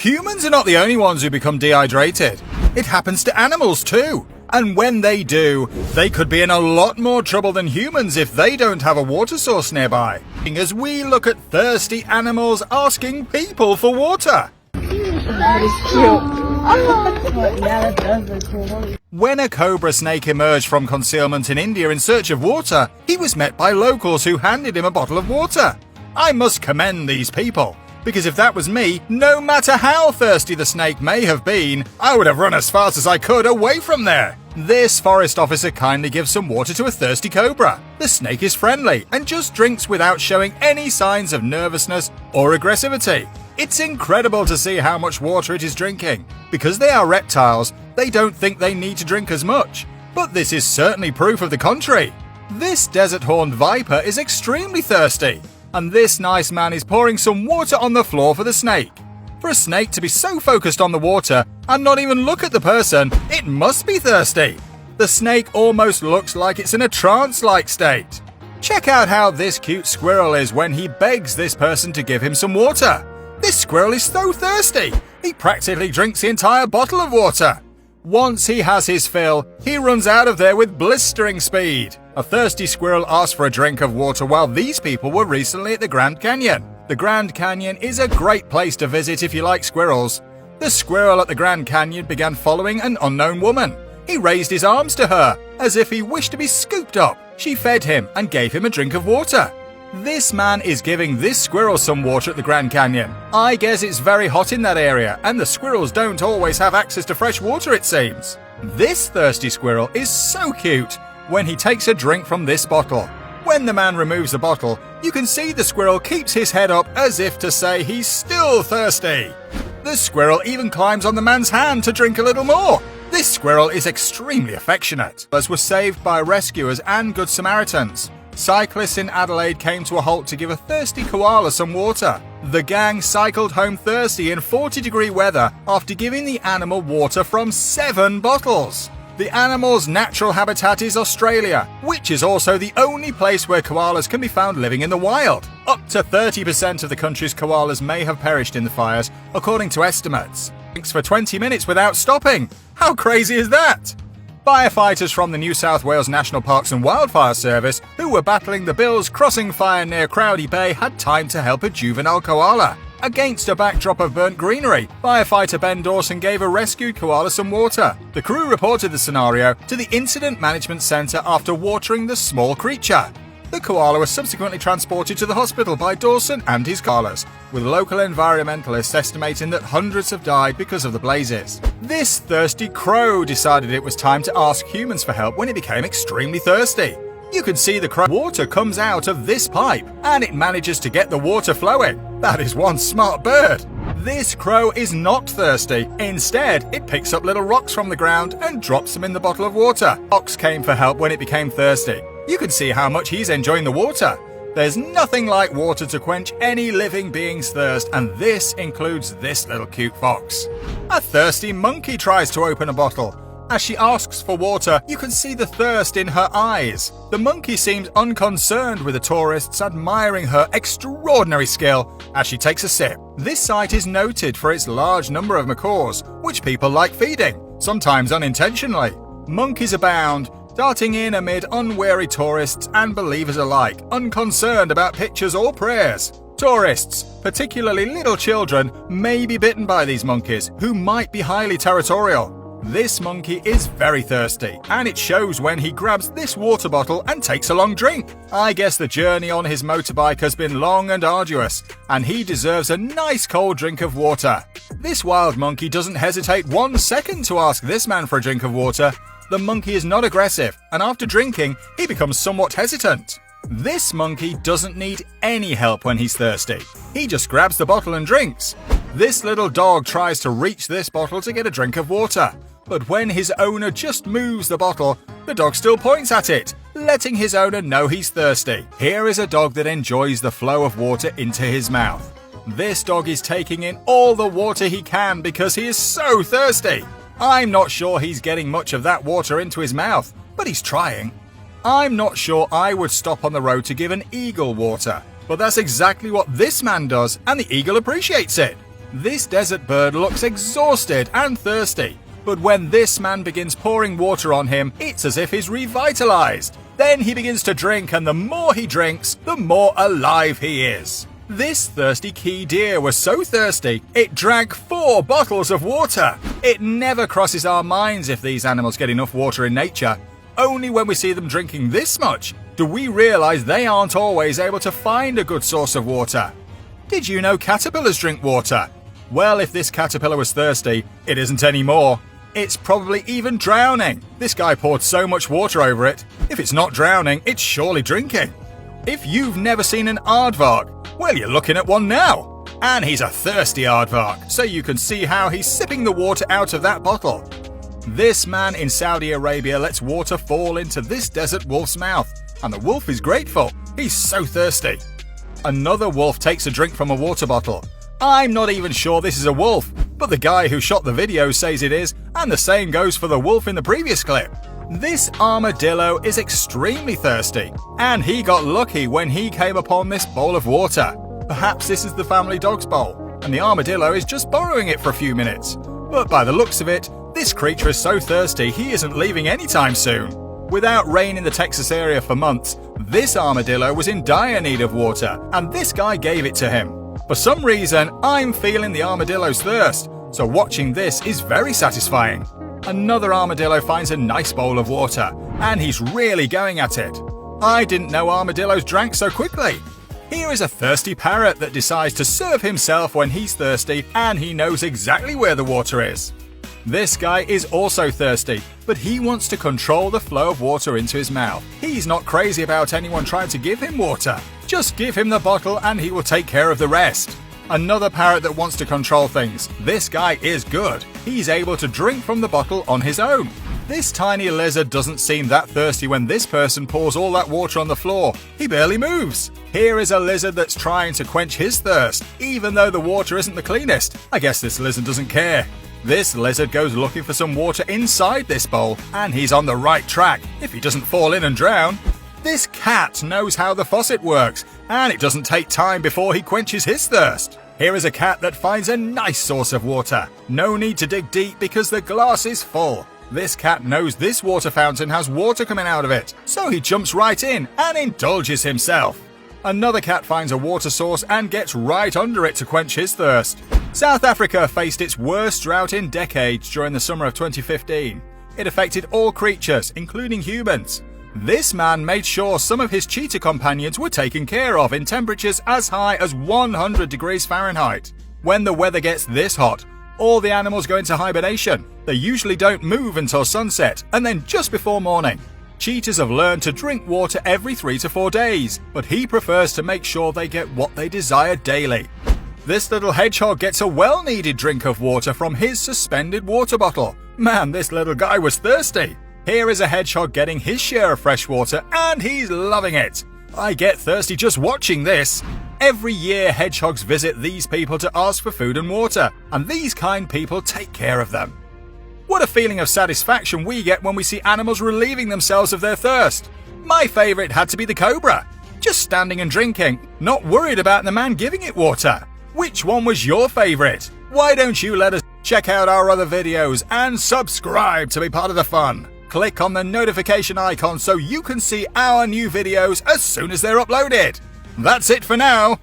Humans are not the only ones who become dehydrated. It happens to animals too. And when they do, they could be in a lot more trouble than humans if they don't have a water source nearby. As we look at thirsty animals asking people for water. That is cute. Yeah, that does look cool. When a cobra snake emerged from concealment in India in search of water, he was met by locals who handed him a bottle of water. I must commend these people, because if that was me, no matter how thirsty the snake may have been, I would have run as fast as I could away from there. This forest officer kindly gives some water to a thirsty cobra. The snake is friendly and just drinks without showing any signs of nervousness or aggressivity. It's incredible to see how much water it is drinking. Because they are reptiles, they don't think they need to drink as much. But this is certainly proof of the contrary. This desert-horned viper is extremely thirsty, and this nice man is pouring some water on the floor for the snake. For a snake to be so focused on the water and not even look at the person, it must be thirsty. The snake almost looks like it's in a trance-like state. Check out how this cute squirrel is when he begs this person to give him some water. This squirrel is so thirsty, he practically drinks the entire bottle of water. Once he has his fill, he runs out of there with blistering speed. A thirsty squirrel asked for a drink of water while these people were recently at the Grand Canyon. The Grand Canyon is a great place to visit if you like squirrels. The squirrel at the Grand Canyon began following an unknown woman. He raised his arms to her, as if he wished to be scooped up. She fed him and gave him a drink of water. This man is giving this squirrel some water at the Grand Canyon. I guess it's very hot in that area, and the squirrels don't always have access to fresh water, it seems. This thirsty squirrel is so cute when he takes a drink from this bottle. When the man removes the bottle, you can see the squirrel keeps his head up as if to say he's still thirsty. The squirrel even climbs on the man's hand to drink a little more. This squirrel is extremely affectionate. Others were saved by rescuers and Good Samaritans. Cyclists in Adelaide came to a halt to give a thirsty koala some water. The gang cycled home thirsty in 40-degree weather after giving the animal water from 7 bottles. The animal's natural habitat is Australia, which is also the only place where koalas can be found living in the wild. Up to 30% of the country's koalas may have perished in the fires, according to estimates. Drinks for 20 minutes without stopping. How crazy is that? Firefighters from the New South Wales National Parks and Wildfire Service, who were battling the Bills crossing fire near Crowdy Bay, had time to help a juvenile koala. Against a backdrop of burnt greenery, firefighter Ben Dawson gave a rescued koala some water. The crew reported the scenario to the Incident Management Centre after watering the small creature. The koala was subsequently transported to the hospital by Dawson and his koalas, with local environmentalists estimating that hundreds have died because of the blazes. This thirsty crow decided it was time to ask humans for help when it became extremely thirsty. You can see the crow water comes out of this pipe, and it manages to get the water flowing. That is one smart bird. This crow is not thirsty. Instead, it picks up little rocks from the ground and drops them in the bottle of water. Fox came for help when it became thirsty. You can see how much he's enjoying the water. There's nothing like water to quench any living being's thirst, and this includes this little cute fox. A thirsty monkey tries to open a bottle. As she asks for water, you can see the thirst in her eyes. The monkey seems unconcerned with the tourists admiring her extraordinary skill as she takes a sip. This site is noted for its large number of macaws, which people like feeding, sometimes unintentionally. Monkeys abound, darting in amid unwary tourists and believers alike, unconcerned about pictures or prayers. Tourists, particularly little children, may be bitten by these monkeys, who might be highly territorial. This monkey is very thirsty, and it shows when he grabs this water bottle and takes a long drink. I guess the journey on his motorbike has been long and arduous, and he deserves a nice cold drink of water. This wild monkey doesn't hesitate 1 second to ask this man for a drink of water. The monkey is not aggressive, and after drinking, he becomes somewhat hesitant. This monkey doesn't need any help when he's thirsty. He just grabs the bottle and drinks. This little dog tries to reach this bottle to get a drink of water. But when his owner just moves the bottle, the dog still points at it, letting his owner know he's thirsty. Here is a dog that enjoys the flow of water into his mouth. This dog is taking in all the water he can because he is so thirsty. I'm not sure he's getting much of that water into his mouth, but he's trying. I'm not sure I would stop on the road to give an eagle water, but that's exactly what this man does, and the eagle appreciates it. This desert bird looks exhausted and thirsty, but when this man begins pouring water on him, it's as if he's revitalized. Then he begins to drink, and the more he drinks, the more alive he is. This thirsty key deer was so thirsty, it drank 4 bottles of water. It never crosses our minds if these animals get enough water in nature. Only when we see them drinking this much do we realize they aren't always able to find a good source of water. Did you know caterpillars drink water? Well, if this caterpillar was thirsty, it isn't anymore. It's probably even drowning. This guy poured so much water over it. If it's not drowning, it's surely drinking. If you've never seen an aardvark, well, you're looking at one now. And he's a thirsty aardvark, so you can see how he's sipping the water out of that bottle. This man in Saudi Arabia lets water fall into this desert wolf's mouth, and the wolf is grateful. He's so thirsty. Another wolf takes a drink from a water bottle. I'm not even sure this is a wolf, but the guy who shot the video says it is, and the same goes for the wolf in the previous clip. This armadillo is extremely thirsty, and he got lucky when he came upon this bowl of water. Perhaps this is the family dog's bowl, and the armadillo is just borrowing it for a few minutes. But by the looks of it, this creature is so thirsty he isn't leaving anytime soon. Without rain in the Texas area for months, this armadillo was in dire need of water, and this guy gave it to him. For some reason, I'm feeling the armadillo's thirst, so watching this is very satisfying. Another armadillo finds a nice bowl of water, and he's really going at it. I didn't know armadillos drank so quickly. Here is a thirsty parrot that decides to serve himself when he's thirsty, and he knows exactly where the water is. This guy is also thirsty, but he wants to control the flow of water into his mouth. He's not crazy about anyone trying to give him water. Just give him the bottle and he will take care of the rest. Another parrot that wants to control things. This guy is good. He's able to drink from the bottle on his own. This tiny lizard doesn't seem that thirsty when this person pours all that water on the floor. He barely moves. Here is a lizard that's trying to quench his thirst, even though the water isn't the cleanest. I guess this lizard doesn't care. This lizard goes looking for some water inside this bowl, and he's on the right track if he doesn't fall in and drown. This cat knows how the faucet works, and it doesn't take time before he quenches his thirst. Here is a cat that finds a nice source of water. No need to dig deep because the glass is full. This cat knows this water fountain has water coming out of it, so he jumps right in and indulges himself. Another cat finds a water source and gets right under it to quench his thirst. South Africa faced its worst drought in decades during the summer of 2015. It affected all creatures, including humans. This man made sure some of his cheetah companions were taken care of in temperatures as high as 100 degrees Fahrenheit. When the weather gets this hot, all the animals go into hibernation. They usually don't move until sunset, and then just before morning. Cheetahs have learned to drink water every 3 to 4 days, but he prefers to make sure they get what they desire daily. This little hedgehog gets a well-needed drink of water from his suspended water bottle. Man, this little guy was thirsty. Here is a hedgehog getting his share of fresh water, and he's loving it. I get thirsty just watching this. Every year, hedgehogs visit these people to ask for food and water, and these kind people take care of them. What a feeling of satisfaction we get when we see animals relieving themselves of their thirst. My favorite had to be the cobra. Just standing and drinking, not worried about the man giving it water. Which one was your favorite? Why don't you let us check out our other videos and subscribe to be part of the fun? Click on the notification icon so you can see our new videos as soon as they're uploaded. That's it for now.